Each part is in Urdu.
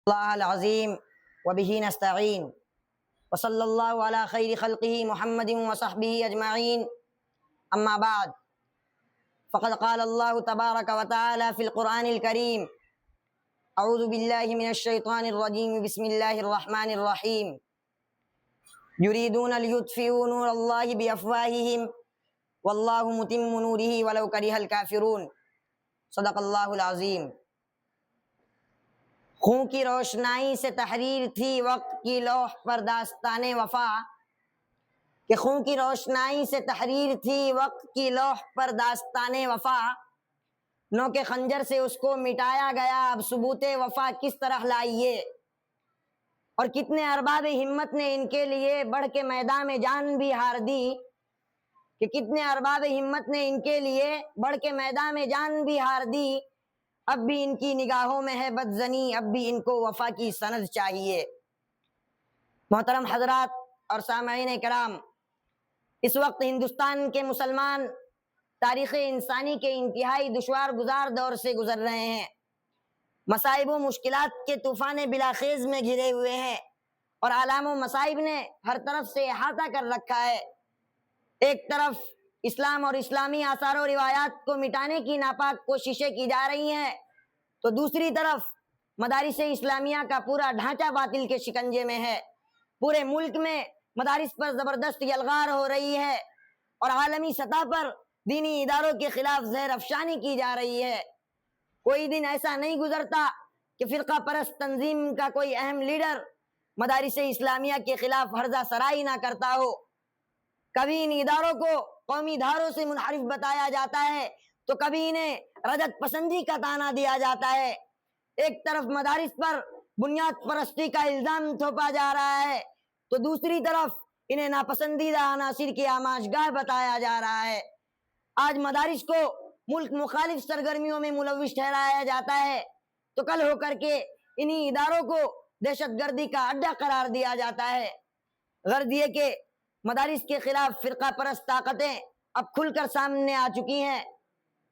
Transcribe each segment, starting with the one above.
اللہ العظیم وبہ نستعین وصلی اللہ علی خیر خلقہ محمد وصحبہ اجمعین اما بعد فقد قال اللہ تبارک وتعالی فی القرآن الکریم اعوذ باللہ من الشیطان الرجیم بسم اللہ الرحمن الرحیم یریدون لیطفئوا نور اللہ بافواہہم واللہ متم نورہ ولو کرہ الکافرون صدق اللہ العظیم۔ خون کی روشنائی سے تحریر تھی وقت کی لوح پر داستان وفا، کہ خون کی روشنائی سے تحریر تھی وقت کی لوح پر داستان وفا، نو کے خنجر سے اس کو مٹایا گیا، اب ثبوت وفا کس طرح لائیے۔ اور کتنے ارباب ہمت نے ان کے لیے بڑھ کے میدان میں جان بھی ہار دی، کہ کتنے ارباب ہمت نے ان کے لیے بڑھ کے میدان میں جان بھی ہار دی، اب بھی ان کی نگاہوں میں ہے بدزنی، اب بھی ان کو وفا کی سند چاہیے۔ محترم حضرات اور سامعین کرام، اس وقت ہندوستان کے مسلمان تاریخ انسانی کے انتہائی دشوار گزار دور سے گزر رہے ہیں، مصائب و مشکلات کے طوفان بلاخیز میں گھرے ہوئے ہیں، اور آلام و مصائب نے ہر طرف سے احاطہ کر رکھا ہے۔ ایک طرف اسلام اور اسلامی آثار و روایات کو مٹانے کی ناپاک کوششیں کی جا رہی ہیں، تو دوسری طرف مدارس اسلامیہ کا پورا ڈھانچہ باطل کے شکنجے میں ہے۔ پورے ملک میں مدارس پر زبردست یلغار ہو رہی ہے، اور عالمی سطح پر دینی اداروں کے خلاف زہر افشانی کی جا رہی ہے۔ کوئی دن ایسا نہیں گزرتا کہ فرقہ پرست تنظیم کا کوئی اہم لیڈر مدارس اسلامیہ کے خلاف ہرزہ سرائی نہ کرتا ہو۔ کبھی ان اداروں کو قومی دھاروں سے منحرف بتایا جاتا ہے، تو کبھی انہیں رجت پسندی کا طعنہ دیا جاتا ہے۔ ایک طرف مدارس پر بنیاد پرستی کا الزام تھوپا جا رہا ہے، تو دوسری طرف انہیں ناپسندیدہ عناصر کی آمائشگاہ بتایا جا رہا ہے۔ آج مدارس کو ملک مخالف سرگرمیوں میں ملوث ٹھہرایا جاتا ہے، تو کل ہو کر کے انہی اداروں کو دہشت گردی کا اڈہ قرار دیا جاتا ہے۔ غرض یہ کہ مدارس کے خلاف فرقہ پرست طاقتیں اب کھل کر سامنے آ چکی ہیں،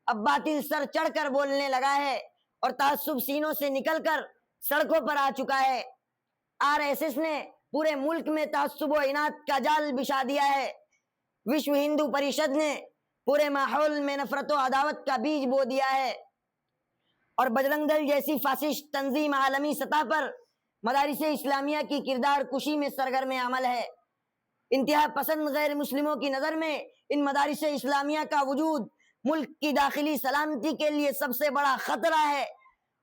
اب باطل سر چڑھ کر بولنے لگا ہے، اور تعصب سینوں سے نکل کر سڑکوں پر آ چکا ہے۔ RSS نے پورے ملک میں تعصب و عناد کا جال بچھا دیا ہے۔ وشو ہندو پریشد نے پورے ماحول میں نفرت و عداوت کا بیج بو دیا ہے، اور بجرنگ دل جیسی فاسسٹ تنظیم عالمی سطح پر مدارس اسلامیہ کی کردار کشی میں سرگرم عمل ہے۔ انتہا پسند غیر مسلموں کی نظر میں ان مدارس اسلامیہ کا وجود ملک کی داخلی سلامتی کے لیے سب سے بڑا خطرہ ہے،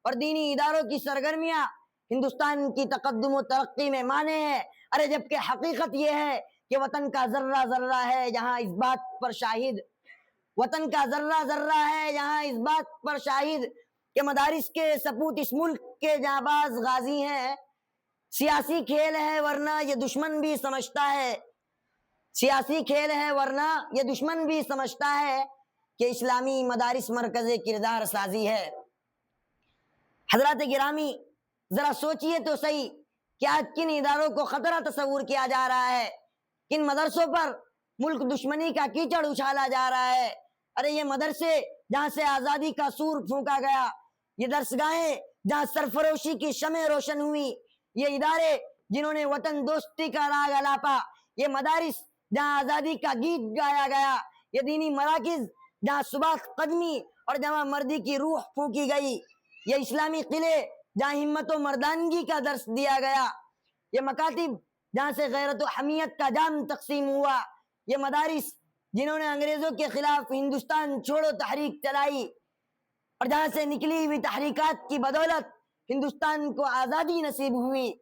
اور دینی اداروں کی سرگرمیاں ہندوستان کی تقدم و ترقی میں مانع ہے۔ ارے جبکہ حقیقت یہ ہے کہ وطن کا ذرہ ذرہ ہے جہاں اس بات پر شاہد، وطن کا ذرہ ذرہ ہے جہاں اس بات پر شاہد کہ مدارس کے سپوت اس ملک کے جانباز غازی ہیں۔ سیاسی کھیل ہے ورنہ یہ دشمن بھی سمجھتا ہے، سیاسی کھیل ہے ورنہ یہ دشمن بھی سمجھتا ہے کہ اسلامی مدارس مرکز کردار سازی ہے۔ حضرات گرامی، ذرا سوچئے تو صحیح کہ آج کن اداروں کو خطرہ تصور کیا جا رہا ہے، کن مدرسوں پر ملک دشمنی کا کیچڑ اچھالا جا رہا ہے۔ ارے یہ مدرسے جہاں سے آزادی کا سور پھونکا گیا، یہ درسگاہیں جہاں سرفروشی کی شمع روشن ہوئی، یہ ادارے جنہوں نے وطن دوستی کا راگ الاپا، یہ مدارس جہاں آزادی کا گیت گایا گیا، یہ دینی مراکز جہاں صبح قدمی اور جوان مردی کی روح پھونکی گئی، یہ اسلامی قلعے جہاں ہمت و مردانگی کا درس دیا گیا، یہ مکاتب جہاں سے غیرت و حمیت کا جام تقسیم ہوا، یہ مدارس جنہوں نے انگریزوں کے خلاف ہندوستان چھوڑو تحریک چلائی، اور جہاں سے نکلی ہوئی تحریکات کی بدولت ہندوستان کو آزادی نصیب ہوئی،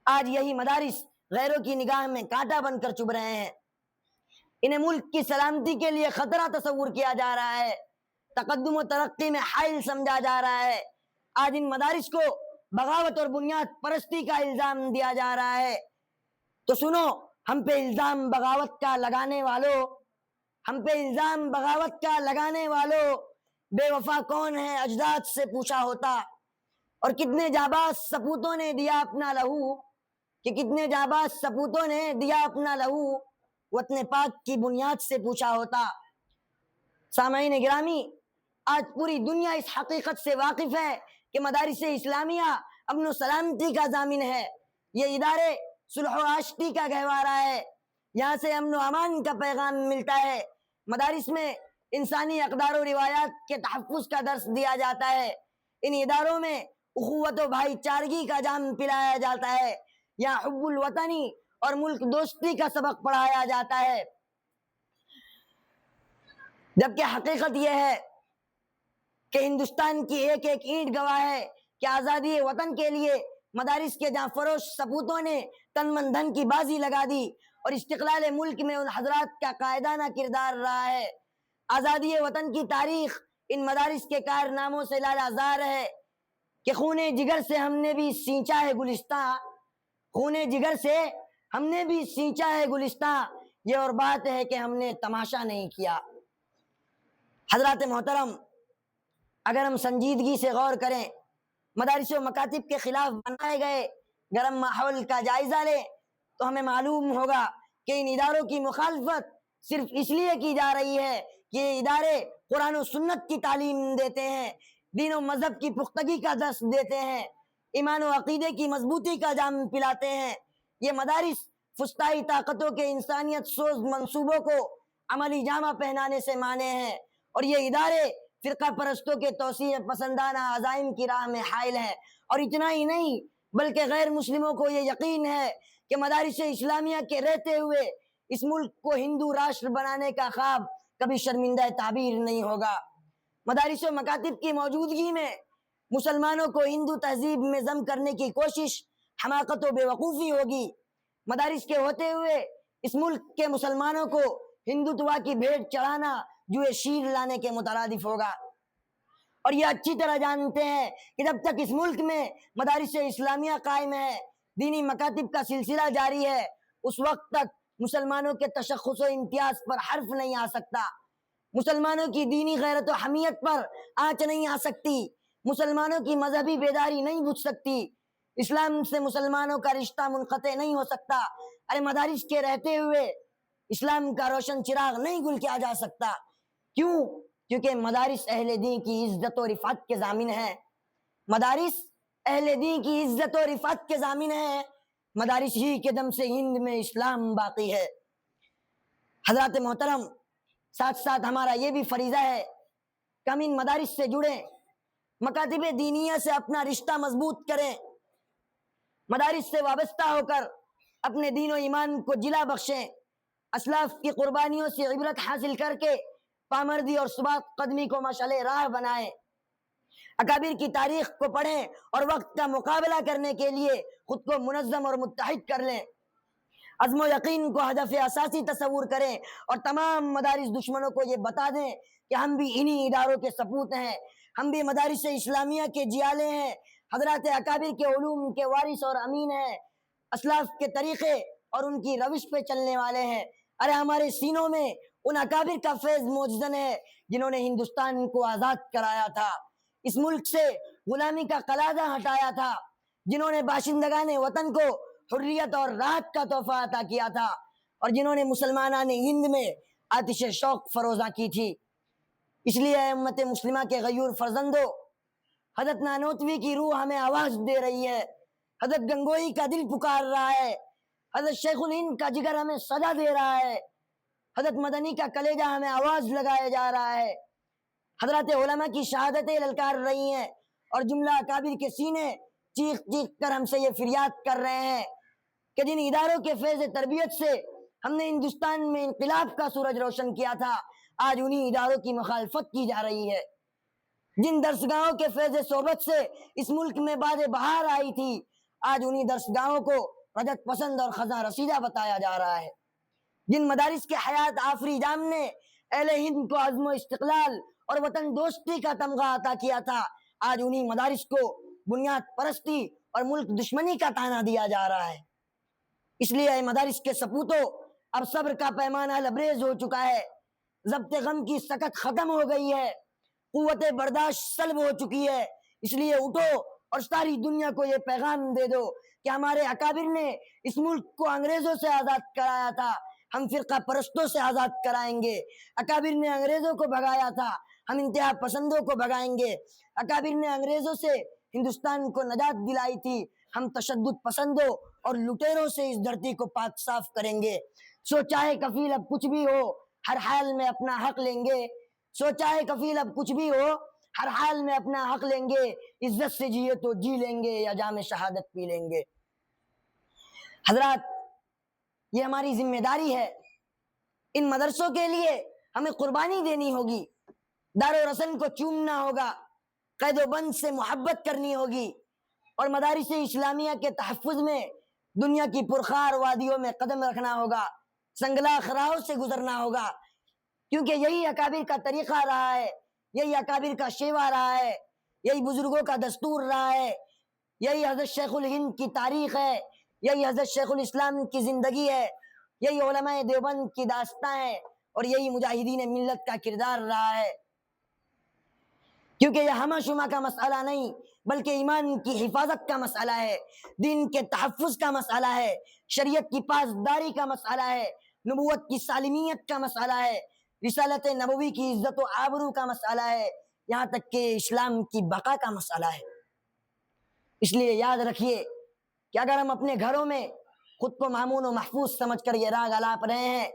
آج یہی مدارس غیروں کی نگاہ میں کانٹا بن کر چبھ رہے ہیں۔ انہیں ملک کی سلامتی کے لیے خطرہ تصور کیا جا رہا ہے، تقدم و ترقی میں حائل سمجھا جا رہا ہے۔ آج ان مدارس کو بغاوت اور بنیاد پرستی کا الزام دیا جا رہا ہے، تو سنو ہم پہ الزام بغاوت کا لگانے والوں، ہم پہ الزام بغاوت کا لگانے والوں، بے وفا کون ہے اجداد سے پوچھا ہوتا، اور کتنے جانباز سپوتوں نے دیا اپنا لہو، کہ کتنے جانباز سپوتوں نے دیا اپنا لہو، وطن پاک کی بنیاد سے پوچھا ہوتا۔ سامعین گرامی، آج پوری دنیا اس حقیقت سے واقف ہے کہ مدارس اسلامیہ امن و سلامتی کا ضامن ہے، یہ ادارے صلح و آشتی کا گہوارہ ہے، یہاں سے امن و امان کا پیغام ملتا ہے۔ مدارس میں انسانی اقدار و روایات کے تحفظ کا درس دیا جاتا ہے، ان اداروں میں اخوت و بھائی چارگی کا جام پلایا جاتا ہے، یہاں حب الوطنی اور ملک دوستی کا سبق پڑھایا جاتا ہے۔ جبکہ حقیقت یہ ہے کہ ہندوستان کی ایک ایک اینٹ گواہ ہے کہ آزادی وطن کے لیے مدارس کے جاں فروش سپوتوں نے تن من دھن کی بازی لگا دی اور استقلال ملک میں ان حضرات کا قائدانہ کردار رہا ہے۔ آزادی وطن کی تاریخ ان مدارس کے کارناموں سے لالہزار ہے کہ خون جگر سے ہم نے بھی سینچا ہے گلستاں، خون جگر سے ہم نے بھی سینچا ہے گلستاں، یہ اور بات ہے کہ ہم نے تماشا نہیں کیا۔ حضرات محترم، اگر ہم سنجیدگی سے غور کریں، مدارس و مکاتب کے خلاف بنائے گئے گرم ماحول کا جائزہ لیں تو ہمیں معلوم ہوگا کہ ان اداروں کی مخالفت صرف اس لیے کی جا رہی ہے کہ یہ ادارے قرآن و سنت کی تعلیم دیتے ہیں، دین و مذہب کی پختگی کا درس دیتے ہیں، ایمان و عقیدے کی مضبوطی کا جام پلاتے ہیں۔ یہ مدارس فسطائی طاقتوں کے انسانیت سوز منصوبوں کو عملی جامہ پہنانے سے مانے ہیں، اور یہ ادارے فرقہ پرستوں کے توسیع پسندانہ عزائم کی راہ میں حائل ہیں۔ اور اتنا ہی نہیں بلکہ غیر مسلموں کو یہ یقین ہے کہ مدارس اسلامیہ کے رہتے ہوئے اس ملک کو ہندو راشٹر بنانے کا خواب کبھی شرمندہ تعبیر نہیں ہوگا۔ مدارس و مکاتب کی موجودگی میں مسلمانوں کو ہندو تہذیب میں ضم کرنے کی کوشش حماقت و بے وقوفی ہوگی۔ مدارس کے ہوتے ہوئے اس ملک کے مسلمانوں کو ہندوتوا کی بھیٹ چڑھانا جوئے شیر لانے کے مترادف ہوگا، اور یہ اچھی طرح جانتے ہیں کہ جب تک اس ملک میں مدارس اسلامیہ قائم ہے، دینی مکاتب کا سلسلہ جاری ہے، اس وقت تک مسلمانوں کے تشخص و امتیاز پر حرف نہیں آ سکتا، مسلمانوں کی دینی غیرت و حمیت پر آنچ نہیں آ سکتی، مسلمانوں کی مذہبی بیداری نہیں بجھ سکتی، اسلام سے مسلمانوں کا رشتہ منقطع نہیں ہو سکتا۔ ارے مدارس کے رہتے ہوئے اسلام کا روشن چراغ نہیں گل کیا جا سکتا۔ کیوں؟ کیونکہ مدارس اہل دین کی عزت و رفعت کے ضامن ہیں، مدارس اہل دین کی عزت و رفعت کے ضامن ہیں، مدارس ہی کے دم سے ہند میں اسلام باقی ہے۔ حضرات محترم، ساتھ ساتھ ہمارا یہ بھی فریضہ ہے کہ ہم ان مدارس سے جڑیں، مکاتب دینیہ سے اپنا رشتہ مضبوط کریں، مدارس سے وابستہ ہو کر اپنے دین و ایمان کو جلا بخشیں، اسلاف کی قربانیوں سے عبرت حاصل کر کے پامردی اور ثبات قدمی کو مشعل راہ بنائیں، اکابر کی تاریخ کو پڑھیں اور وقت کا مقابلہ کرنے کے لیے خود کو منظم اور متحد کر لیں، عزم و یقین کو ہدف اساسی تصور کریں اور تمام مدارس دشمنوں کو یہ بتا دیں کہ ہم بھی انہی اداروں کے سپوت ہیں، ہم بھی مدارس اسلامیہ کے جیالے ہیں، حضرات اکابر کے علوم کے وارث اور امین ہیں، اسلاف کے طریقے اور ان کی روش پہ چلنے والے ہیں۔ ارے ہمارے سینوں میں ان اکابر کا فیض موجزن ہے جنہوں نے ہندوستان کو آزاد کرایا تھا، اس ملک سے غلامی کا قلادہ ہٹایا تھا، جنہوں نے باشندگان وطن کو حریت اور راحت کا تحفہ عطا کیا تھا، اور جنہوں نے مسلمانان ہند میں آتش شوق فروزاں کی تھی۔ اس لیے اے امت مسلمہ کے غیور فرزندو، حضرت نانوتوی کی روح ہمیں آواز دے رہی ہے، حضرت گنگوئی کا دل پکار رہا ہے، حضرت شیخ الہند کا جگر ہمیں صدا دے رہا ہے، حضرت مدنی کا کلیجہ ہمیں آواز لگایا جا رہا ہے، حضرات علماء کی شہادتیں للکار رہی ہیں، اور جملہ اکابر کے سینے چیخ چیخ کر ہم سے یہ فریاد کر رہے ہیں کہ جن اداروں کے فیض تربیت سے ہم نے ہندوستان میں انقلاب کا سورج روشن کیا تھا، آج انہی اداروں کی مخالفت کی جا رہی ہے۔ جن درسگاہوں کے فیض صحبت سے اس ملک میں باد بہار آئی تھی، آج انہی درسگاہوں کو رجت پسند اور خزاں رسیدہ بتایا جا رہا ہے۔ جن مدارس کے حیات آفری جام نے اہل ہند کو عزم و استقلال اور وطن دوستی کا تمغہ عطا کیا تھا، آج انہی مدارس کو بنیاد پرستی اور ملک دشمنی کا طعنہ دیا جا رہا ہے۔ اس لیے اے مدارس کے سپوتو، اب صبر کا پیمانہ لبریز ہو چکا ہے، ضبط غم کی سکت ختم ہو گئی ہے، قوت برداشت سلب ہو چکی ہے۔ اس لیے اٹھو اور ساری دنیا کو یہ پیغام دے دو کہ ہمارے اکابر نے اس ملک کو انگریزوں سے آزاد کرایا تھا، ہم فرقہ پرستوں سے آزاد کرائیں گے۔ اکابر نے انگریزوں کو بھگایا تھا، ہم انتہا پسندوں کو بھگائیں گے۔ اکابر نے انگریزوں سے ہندوستان کو نجات دلائی تھی، ہم تشدد پسندوں اور لٹیروں سے اس دھرتی کو پاک صاف کریں گے۔ سو چاہے کفیل اب کچھ بھی ہو ہر حال میں اپنا حق لیں گے، سو چاہے کفیل اب کچھ بھی ہو ہر حال میں اپنا حق لیں گے، عزت سے جیے تو جی لیں گے یا جام شہادت پی لیں گے۔ حضرات، یہ ہماری ذمہ داری ہے، ان مدرسوں کے لیے ہمیں قربانی دینی ہوگی، دار و رسن کو چومنا ہوگا، قید و بند سے محبت کرنی ہوگی، اور مدارس اسلامیہ کے تحفظ میں دنیا کی پرخار وادیوں میں قدم رکھنا ہوگا، سنگلاخ راہوں سے گزرنا ہوگا، کیونکہ یہی اکابر کا طریقہ رہا ہے، یہی اکابر کا شیوا رہا ہے، یہی بزرگوں کا دستور رہا ہے، یہی حضرت شیخ الہند کی تاریخ ہے، یہی حضرت شیخ الاسلام کی زندگی ہے، یہی علماء دیوبند کی داستان ہے، اور یہی مجاہدین ملت کا کردار رہا ہے۔ کیونکہ یہ ہمہ شمہ کا مسئلہ نہیں بلکہ ایمان کی حفاظت کا مسئلہ ہے، دین کے تحفظ کا مسئلہ ہے، شریعت کی پاسداری کا مسئلہ ہے، نبوت کی سالمیت کا مسئلہ ہے، رسالت نبوی کی عزت و آبرو کا مسئلہ ہے، یہاں تک کہ اسلام کی بقا کا مسئلہ ہے۔ اس لیے یاد رکھیے کہ اگر ہم اپنے گھروں میں خود کو مامون و محفوظ سمجھ کر یہ راگ الاپ رہے ہیں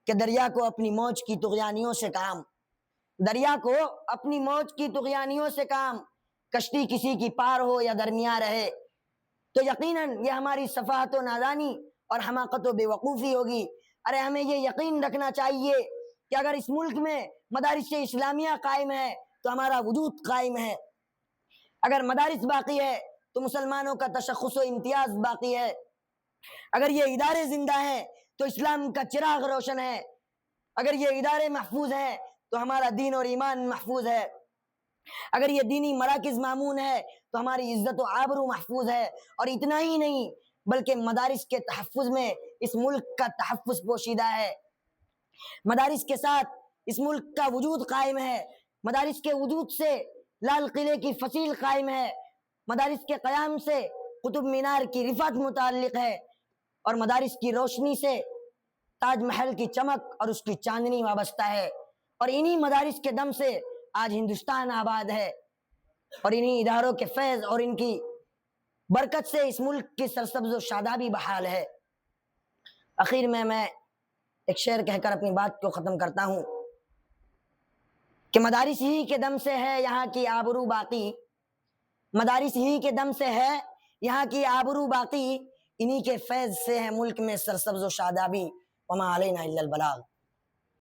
کہ دریا کو اپنی موج کی طغیانیوں سے کام، دریا کو اپنی موج کی طغیانیوں سے کام، کشتی کسی کی پار ہو یا درمیان رہے، تو یقیناً یہ ہماری سفاہت و نادانی اور حماقت و بے وقوفی ہوگی۔ ارے ہمیں یہ یقین رکھنا چاہیے کہ اگر اس ملک میں مدارس اسلامیہ قائم ہے تو ہمارا وجود قائم ہے، اگر مدارس باقی ہے تو مسلمانوں کا تشخص و امتیاز باقی ہے، اگر یہ ادارے زندہ ہیں تو اسلام کا چراغ روشن ہے، اگر یہ ادارے محفوظ ہیں تو ہمارا دین اور ایمان محفوظ ہے، اگر یہ دینی مراکز مامون ہے تو ہماری عزت و آبرو محفوظ ہے، اور اتنا ہی نہیں بلکہ مدارس کے تحفظ میں اس ملک کا تحفظ پوشیدہ ہے، مدارس کے ساتھ اس ملک کا وجود قائم ہے، مدارس کے وجود سے لال قلعے کی فصیل قائم ہے، مدارس کے قیام سے قطب مینار کی رفعت متعلق ہے، اور مدارس کی روشنی سے تاج محل کی چمک اور اس کی چاندنی وابستہ ہے، اور انہی مدارس کے دم سے آج ہندوستان آباد ہے، اور انہی اداروں کے فیض اور ان کی برکت سے اس ملک کی سرسبز و شادابی بحال ہے۔ اخیر میں ایک شعر کہہ کر اپنی بات کو ختم کرتا ہوں کہ مدارس ہی کے دم سے ہے یہاں کی آبرو باقی، مدارس ہی کے دم سے ہے یہاں کی آبرو باقی، انہی کے فیض سے ہے ملک میں سرسبز و شادابی، وما علینا الا البلاغ۔